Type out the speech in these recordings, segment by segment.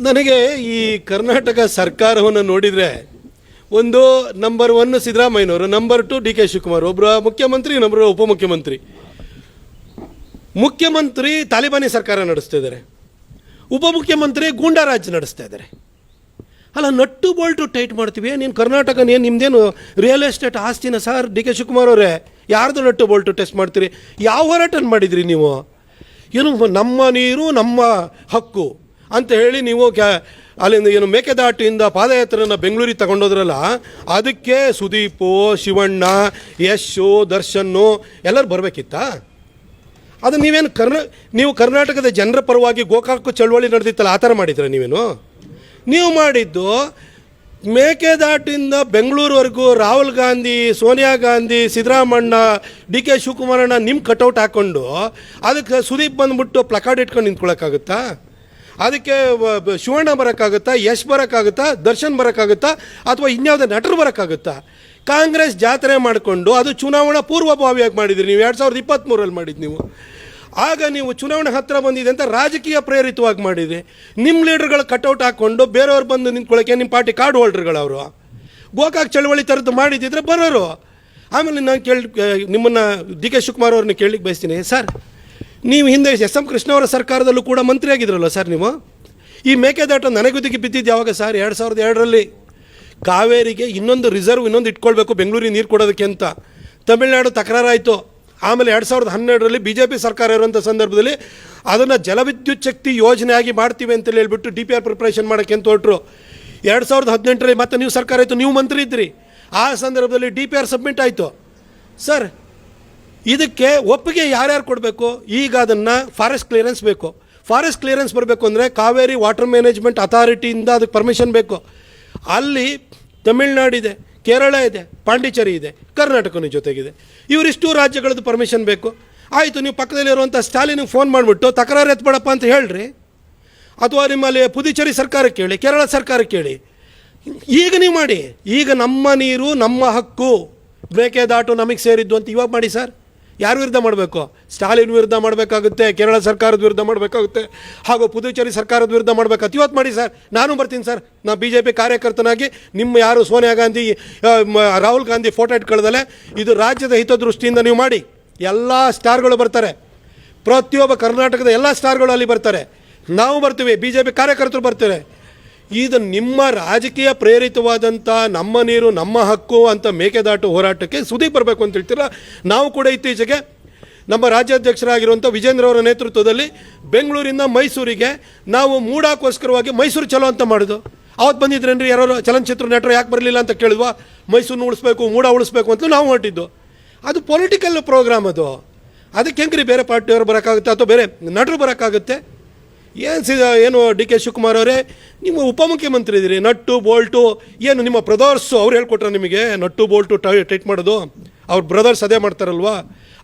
ನನಗೆ ಈ ಕರ್ನಾಟಕ ಸರ್ಕಾರವನ್ನು ನೋಡಿದರೆ ಒಂದು ನಂಬರ್ 1 ಸಿದ್ದರಾಮಯ್ಯನವರು, ನಂಬರ್ 2 ಡಿ ಕೆ ಶಿವಕುಮಾರ್, ಒಬ್ಬರು ಮುಖ್ಯಮಂತ್ರಿ, ಇನ್ನೊಬ್ಬರು ಉಪಮುಖ್ಯಮಂತ್ರಿ. ಮುಖ್ಯಮಂತ್ರಿ ತಾಲಿಬಾನಿ ಸರ್ಕಾರ ನಡೆಸ್ತಾ ಇದ್ದಾರೆ, ಉಪಮುಖ್ಯಮಂತ್ರಿ ಗೂಂಡಾರಾಜ್ ನಡೆಸ್ತಾ ಇದ್ದಾರೆ. ಅಲ್ಲ, ನಟ್ಟು ಬೋಲ್ಟು ಟೈಟ್ ಮಾಡ್ತೀವಿ. ನೀನು ಕರ್ನಾಟಕ ನಿಮ್ಮದೇನು ರಿಯಲ್ ಎಸ್ಟೇಟ್ ಆಸ್ತಿನ ಸರ್ ಡಿ ಕೆ ಶಿವಕುಮಾರ್ ಅವರೇ? ಯಾರ್ದು ನಟ್ಟು ಬೋಲ್ಟು ಟೆಸ್ಟ್ ಮಾಡ್ತೀರಿ? ಯಾವ ಹೋರಾಟ ಮಾಡಿದ್ರಿ ನೀವು? ಏನು ನಮ್ಮ ನೀರು ನಮ್ಮ ಹಕ್ಕು ಅಂತ ಹೇಳಿ ನೀವು ಅಲ್ಲಿಂದ ಏನು ಮೇಕೆದಾಟಿಯಿಂದ ಪಾದಯಾತ್ರೆಯನ್ನು ಬೆಂಗಳೂರಿಗೆ ತಗೊಂಡೋದ್ರಲ್ಲ, ಅದಕ್ಕೆ ಸುದೀಪು, ಶಿವಣ್ಣ, ಯಶು, ದರ್ಶನ್ನು ಎಲ್ಲರೂ ಬರಬೇಕಿತ್ತಾ? ಅದು ನೀವೇನು ನೀವು ಕರ್ನಾಟಕದ ಜನರ ಪರವಾಗಿ ಗೋಕಾಕು ಚಳವಳಿ ನಡೆದಿತ್ತಲ್ಲ, ಆ ಥರ ಮಾಡಿದ್ರೆ ನೀವೇನು? ನೀವು ಮಾಡಿದ್ದು ಮೇಕೆದಾಟಿಂದ ಬೆಂಗಳೂರುವರೆಗೂ ರಾಹುಲ್ ಗಾಂಧಿ, ಸೋನಿಯಾ ಗಾಂಧಿ, ಸಿದ್ದರಾಮಣ್ಣ, ಡಿ ಕೆ ಶಿವಕುಮಾರಣ್ಣ ನಿಮ್ಮ ಕಟೌಟ್ ಹಾಕ್ಕೊಂಡು ಅದಕ್ಕೆ ಸುದೀಪ್ ಬಂದುಬಿಟ್ಟು ಪ್ಲಕಾರ್ಡ್ ಇಟ್ಕೊಂಡು ನಿಂತ್ಕೊಳ್ಳೋಕ್ಕಾಗುತ್ತಾ? ಅದಕ್ಕೆ ಶಿವಣ್ಣ ಬರೋಕ್ಕಾಗುತ್ತಾ? ಯಶ್ ಬರೋಕ್ಕಾಗುತ್ತಾ? ದರ್ಶನ್ ಬರೋಕ್ಕಾಗುತ್ತಾ? ಅಥವಾ ಇನ್ಯಾವುದೇ ನಟರು ಬರೋಕ್ಕಾಗುತ್ತಾ? ಕಾಂಗ್ರೆಸ್ ಜಾತ್ರೆ ಮಾಡಿಕೊಂಡು ಅದು ಚುನಾವಣಾ ಪೂರ್ವಭಾವಿಯಾಗಿ ಮಾಡಿದ್ರಿ ನೀವು. 2023 ಮಾಡಿದ್ದು ನೀವು. ಆಗ ನೀವು ಚುನಾವಣೆ ಹತ್ತಿರ ಬಂದಿದೆ ಅಂತ ರಾಜಕೀಯ ಪ್ರೇರಿತವಾಗಿ ಮಾಡಿದ್ರಿ. ನಿಮ್ಮ ಲೀಡರ್ಗಳ ಕಟೌಟ್ ಹಾಕ್ಕೊಂಡು ಬೇರೆಯವ್ರು ಬಂದು ನಿಂತ್ಕೊಳ್ಳೋಕ್ಕೆ ನಿಮ್ಮ ಪಾರ್ಟಿ ಕಾರ್ಡ್ ಹೋಲ್ಡರ್ಗಳವರು ಗೋಕಾಕ್ ಚಳವಳಿ ಥರದ್ದು ಮಾಡಿದ್ದಿದ್ರೆ ಬರೋರು. ಆಮೇಲೆ ನಾನು ನಿಮ್ಮನ್ನು ಡಿ ಕೆ ಶಿವಕುಮಾರ್ ಅವ್ರನ್ನ ಕೇಳಲಿಕ್ಕೆ ಬಯಸ್ತೀನಿ, ಸರ್ ನೀವು ಹಿಂದೆ ಎಸ್.ಎಂ. ಕೃಷ್ಣ ಅವರ ಸರ್ಕಾರದಲ್ಲೂ ಕೂಡ ಮಂತ್ರಿ ಆಗಿದ್ರಲ್ಲ ಸರ್ ನೀವು. ಈ ಮೇಕೆದಾಟ ನನಗುದಿಗೆ ಬಿದ್ದಿದ್ದು ಯಾವಾಗ ಸರ್? 2002ರಲ್ಲಿ ಕಾವೇರಿಗೆ ಇನ್ನೊಂದು ಇನ್ನೊಂದು ಇಟ್ಕೊಳ್ಬೇಕು ಬೆಂಗಳೂರಿಗೆ ನೀರು ಕೊಡೋದಕ್ಕೆ ಅಂತ ತಮಿಳುನಾಡು ತಕರಾರಾಯಿತು. ಆಮೇಲೆ 2012ರಲ್ಲಿ BJP ಸರ್ಕಾರ ಇರುವಂಥ ಸಂದರ್ಭದಲ್ಲಿ ಅದನ್ನು ಜಲವಿದ್ಯುತ್ ಶಕ್ತಿ ಯೋಜನೆಯಾಗಿ ಮಾಡ್ತೀವಿ ಅಂತ ಹೇಳ್ಬಿಟ್ಟು DPR ಪ್ರಿಪ್ರೇಷನ್ ಮಾಡೋಕ್ಕೆ ಅಂತ ಹೊರಟರು. 2018ರಲ್ಲಿ ಮತ್ತೆ ನೀವು ಸರ್ಕಾರ ಆಯಿತು, ನೀವು ಮಂತ್ರಿ ಇದ್ದಿರಿ. ಆ ಸಂದರ್ಭದಲ್ಲಿ DPR ಸಬ್ಮಿಟ್ ಆಯಿತು. ಸರ್, ಇದಕ್ಕೆ ಒಪ್ಪಿಗೆ ಯಾರ್ಯಾರು ಕೊಡಬೇಕು? ಈಗ ಅದನ್ನು ಫಾರೆಸ್ಟ್ ಕ್ಲಿಯರೆನ್ಸ್ ಬೇಕು. ಫಾರೆಸ್ಟ್ ಕ್ಲಿಯರೆನ್ಸ್ ಬರಬೇಕು ಅಂದರೆ ಕಾವೇರಿ ವಾಟರ್ ಮ್ಯಾನೇಜ್ಮೆಂಟ್ ಅಥಾರಿಟಿಯಿಂದ ಅದಕ್ಕೆ ಪರ್ಮಿಷನ್ ಬೇಕು. ಅಲ್ಲಿ ತಮಿಳ್ನಾಡಿದೆ, ಕೇರಳ ಇದೆ, ಪಾಂಡಿಚೇರಿ ಇದೆ, ಕರ್ನಾಟಕನೂ ಜೊತೆಗಿದೆ. ಇವರಿಷ್ಟು ರಾಜ್ಯಗಳದ್ದು ಪರ್ಮಿಷನ್ ಬೇಕು. ಆಯಿತು, ನೀವು ಪಕ್ಕದಲ್ಲಿರುವಂಥ ಸ್ಟಾಲಿನಿಗೆ ಫೋನ್ ಮಾಡಿಬಿಟ್ಟು ತಕರಾರು ಎತ್ಬೇಡಪ್ಪ ಅಂತ ಹೇಳ್ರಿ, ಅಥವಾ ನಿಮ್ಮಲ್ಲಿ ಪುದುಚೇರಿ ಸರ್ಕಾರಕ್ಕೆ ಕೇಳಿ, ಕೇರಳ ಸರ್ಕಾರಕ್ಕೆ ಕೇಳಿ. ಈಗ ನೀವು ಮಾಡಿ. ಈಗ ನಮ್ಮ ನೀರು ನಮ್ಮ ಹಕ್ಕು, ಮೇಕೆದಾಟು ನಮಗೆ ಸೇರಿದ್ದು ಅಂತ ಇವಾಗ ಮಾಡಿ ಸರ್. ಯಾರ ವಿರುದ್ಧ ಮಾಡಬೇಕು? ಸ್ಟಾಲಿನ್ ವಿರುದ್ಧ ಮಾಡಬೇಕಾಗುತ್ತೆ, ಕೇರಳ ಸರ್ಕಾರದ ವಿರುದ್ಧ ಮಾಡಬೇಕಾಗುತ್ತೆ, ಹಾಗೂ ಪುದುಚೇರಿ ಸರ್ಕಾರದ ವಿರುದ್ಧ ಮಾಡಬೇಕಾಗುತ್ತೆ. ಇವತ್ತು ಮಾಡಿ ಸರ್, ನಾನು ಬರ್ತೀನಿ ಸರ್. ನಾನು BJP ಕಾರ್ಯಕರ್ತನಾಗಿ ನಿಮ್ಮ ಯಾರು ಸೋನಿಯಾ ಗಾಂಧಿ, ರಾಹುಲ್ ಗಾಂಧಿ ಫೋಟೋ ಇಟ್ಕೊಳ್ಳೋದಲ್ಲೇ ಇದು ರಾಜ್ಯದ ಹಿತದೃಷ್ಟಿಯಿಂದ ನೀವು ಮಾಡಿ. ಎಲ್ಲ ಸ್ಟಾರ್ಗಳು ಬರ್ತಾರೆ, ಪ್ರತಿಯೊಬ್ಬ ಕರ್ನಾಟಕದ ಎಲ್ಲ ಸ್ಟಾರ್ಗಳು ಅಲ್ಲಿ ಬರ್ತಾರೆ. ನಾವು ಬರ್ತೀವಿ, BJP ಕಾರ್ಯಕರ್ತರು ಬರ್ತಾರೆ. ಇದು ನಿಮ್ಮ ರಾಜಕೀಯ ಪ್ರೇರಿತವಾದಂಥ ನಮ್ಮ ನೀರು ನಮ್ಮ ಹಕ್ಕು ಅಂತ ಮೇಕೆದಾಟು ಹೋರಾಟಕ್ಕೆ ಸುದೀಪ್ ಬರಬೇಕು ಅಂತ ಹೇಳ್ತೀರ. ನಾವು ಕೂಡ ಇತ್ತೀಚೆಗೆ ನಮ್ಮ ರಾಜ್ಯಾಧ್ಯಕ್ಷರಾಗಿರುವಂಥ ವಿಜೇಂದ್ರ ಅವರ ನೇತೃತ್ವದಲ್ಲಿ ಬೆಂಗಳೂರಿಂದ ಮೈಸೂರಿಗೆ ನಾವು ಮೂಡಕ್ಕೋಸ್ಕರವಾಗಿ ಮೈಸೂರು ಚಲೋ ಅಂತ ಮಾಡೋದು. ಅವತ್ತು ಬಂದಿದ್ರೇನ್ರಿ ಯಾರೋ ಚಲನಚಿತ್ರ ನಟರು ಯಾಕೆ ಬರಲಿಲ್ಲ ಅಂತ ಕೇಳಿದ್ವಾ? ಮೈಸೂರನ್ನ ಉಳಿಸ್ಬೇಕು, ಮೂಡ ಉಳಿಸ್ಬೇಕು ಅಂತ ನಾವು ಹೊರಟಿದ್ದು. ಅದು ಪೊಲಿಟಿಕಲ್ ಪ್ರೋಗ್ರಾಮ್ ಅದು. ಅದಕ್ಕೆ ಹೆಂಗ್ರಿ ಬೇರೆ ಪಾರ್ಟಿಯವರು ಬರೋಕ್ಕಾಗುತ್ತೆ ಅಥವಾ ಬೇರೆ ನಟರು ಬರೋಕ್ಕಾಗುತ್ತೆ? ಏನು ಡಿ ಕೆ ಶಿವಕುಮಾರ್ ಅವರೇ, ನಿಮ್ಮ ಉಪಮುಖ್ಯಮಂತ್ರಿ ಇದ್ದೀರಿ, ನಟ್ಟು ಬೋಲ್ಟು ಏನು ನಿಮ್ಮ ಬ್ರದರ್ಸು ಅವ್ರು ಹೇಳ್ಕೊಟ್ರೆ ನಿಮಗೆ ನಟ್ಟು ಬೋಲ್ಟು ಟೈಟ್ ಮಾಡೋದು? ಅವ್ರ ಬ್ರದರ್ಸ್ ಅದೇ ಮಾಡ್ತಾರಲ್ವಾ?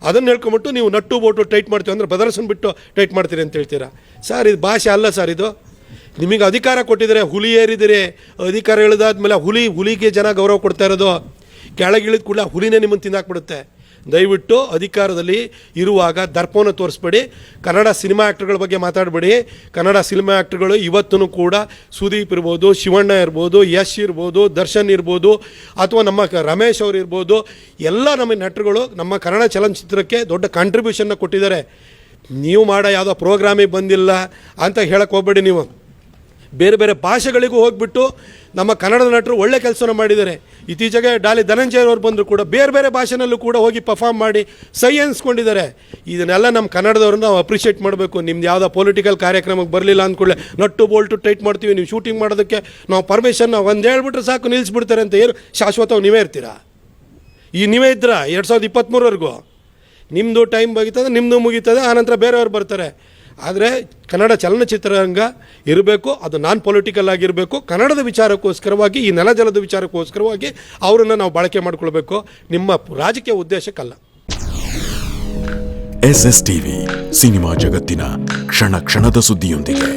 ಅದನ್ನು ಹೇಳ್ಕೊಂಬಿಟ್ಟು ನೀವು ನಟ್ಟು ಬೋಲ್ಟು ಟೈಟ್ ಮಾಡ್ತೀವಿ ಅಂದರೆ ಬ್ರದರ್ಸನ್ನು ಬಿಟ್ಟು ಟೈಟ್ ಮಾಡ್ತೀರಿ ಅಂತ ಹೇಳ್ತೀರಾ ಸರ್? ಇದು ಭಾಷೆ ಅಲ್ಲ ಸರ್. ಇದು ನಿಮಗೆ ಅಧಿಕಾರ ಕೊಟ್ಟಿದ್ದಾರೆ, ಹುಲಿ ಏರಿದಿರಿ, ಅಧಿಕಾರ ಇಳಿದಾದ್ಮೇಲೆ ಹುಲಿಗೆ ಜನ ಗೌರವ ಕೊಡ್ತಾ ಇರೋದು. ಕೆಳಗಿಳಿದ ಕೂಡ ಹುಲಿನೇ ನಿಮ್ಮನ್ನು ತಿಂದಾಕ್ಬಿಡುತ್ತೆ. ದಯವಿಟ್ಟು ಅಧಿಕಾರದಲ್ಲಿ ಇರುವಾಗ ದರ್ಪವನ್ನು ತೋರಿಸ್ಬೇಡಿ. ಕನ್ನಡ ಸಿನಿಮಾ ಆ್ಯಕ್ಟರ್ಗಳ ಬಗ್ಗೆ ಮಾತಾಡಬೇಡಿ. ಕನ್ನಡ ಸಿನಿಮಾ ಆ್ಯಕ್ಟರ್ಗಳು ಇವತ್ತೂ ಕೂಡ ಸುದೀಪ್ ಇರ್ಬೋದು, ಶಿವಣ್ಣ ಇರ್ಬೋದು, ಯಶ್ ಇರ್ಬೋದು, ದರ್ಶನ್ ಇರ್ಬೋದು, ಅಥವಾ ನಮ್ಮ ರಮೇಶ್ ಅವರು ಇರ್ಬೋದು, ಎಲ್ಲ ನಮ್ಮ ನಟರುಗಳು ನಮ್ಮ ಕನ್ನಡ ಚಲನಚಿತ್ರಕ್ಕೆ ದೊಡ್ಡ ಕಾಂಟ್ರಿಬ್ಯೂಷನ್ನ ಕೊಟ್ಟಿದ್ದಾರೆ. ನೀವು ಮಾಡೋ ಯಾವುದೋ ಪ್ರೋಗ್ರಾಮಿಗೆ ಬಂದಿಲ್ಲ ಅಂತ ಹೇಳಕ್ಕೆ ಹೋಗ್ಬೇಡಿ. ನೀವು ಬೇರೆ ಬೇರೆ ಭಾಷೆಗಳಿಗೂ ಹೋಗಿಬಿಟ್ಟು ನಮ್ಮ ಕನ್ನಡದ ನಟರು ಒಳ್ಳೆ ಕೆಲಸನ ಮಾಡಿದ್ದಾರೆ. ಇತ್ತೀಚೆಗೆ ಡಾಲಿ ಧನಂಜಯ ಅವರು ಬಂದರೂ ಕೂಡ ಬೇರೆ ಬೇರೆ ಭಾಷೆನಲ್ಲೂ ಕೂಡ ಹೋಗಿ ಪರ್ಫಾರ್ಮ್ ಮಾಡಿ ಸೈ ಅನ್ಸ್ಕೊಂಡಿದ್ದಾರೆ. ಇದನ್ನೆಲ್ಲ ನಮ್ಮ ಕನ್ನಡದವ್ರನ್ನ ನಾವು ಅಪ್ರಿಷಿಯೇಟ್ ಮಾಡಬೇಕು. ನಿಮ್ದು ಯಾವುದೋ ಪೊಲಿಟಿಕಲ್ ಕಾರ್ಯಕ್ರಮಕ್ಕೆ ಬರಲಿಲ್ಲ ಅಂದ್ಕೊಳ್ಳೆ ನಟ್ಟು ಬೋಲ್ಟು ಟೈಟ್ ಮಾಡ್ತೀವಿ, ನೀವು ಶೂಟಿಂಗ್ ಮಾಡೋದಕ್ಕೆ ನಾವು ಪರ್ಮಿಷನ್ ಒಂದು ಹೇಳ್ಬಿಟ್ರೆ ಸಾಕು ನಿಲ್ಲಿಸ್ಬಿಡ್ತಾರೆ ಅಂತ ಏನು ಶಾಶ್ವತವಾಗಿ ನೀವೇ ಇರ್ತೀರಾ? ನೀವೇ ಇದ್ದೀರಾ 2023ವರೆಗೂ? ನಿಮ್ಮದು ಟೈಮ್ ಮುಗೀತದೆ, ನಿಮ್ಮದು ಮುಗೀತದೆ, ಆನಂತರ ಬೇರೆಯವ್ರು ಬರ್ತಾರೆ. ಆದರೆ ಕನ್ನಡ ಚಲನಚಿತ್ರರಂಗ ಇರಬೇಕು, ಅದು ನಾನ್ ಪೊಲಿಟಿಕಲ್ ಆಗಿರಬೇಕು. ಕನ್ನಡದ ವಿಚಾರಕ್ಕೋಸ್ಕರವಾಗಿ, ಈ ನೆಲಜಲದ ವಿಚಾರಕ್ಕೋಸ್ಕರವಾಗಿ ಅವರನ್ನು ನಾವು ಬಳಕೆ ಮಾಡಿಕೊಳ್ಬೇಕು, ನಿಮ್ಮ ರಾಜಕೀಯ ಉದ್ದೇಶಕ್ಕಲ್ಲ. SS TV ಸಿನಿಮಾ ಜಗತ್ತಿನ ಕ್ಷಣ ಕ್ಷಣದ ಸುದ್ದಿಯೊಂದಿಗೆ.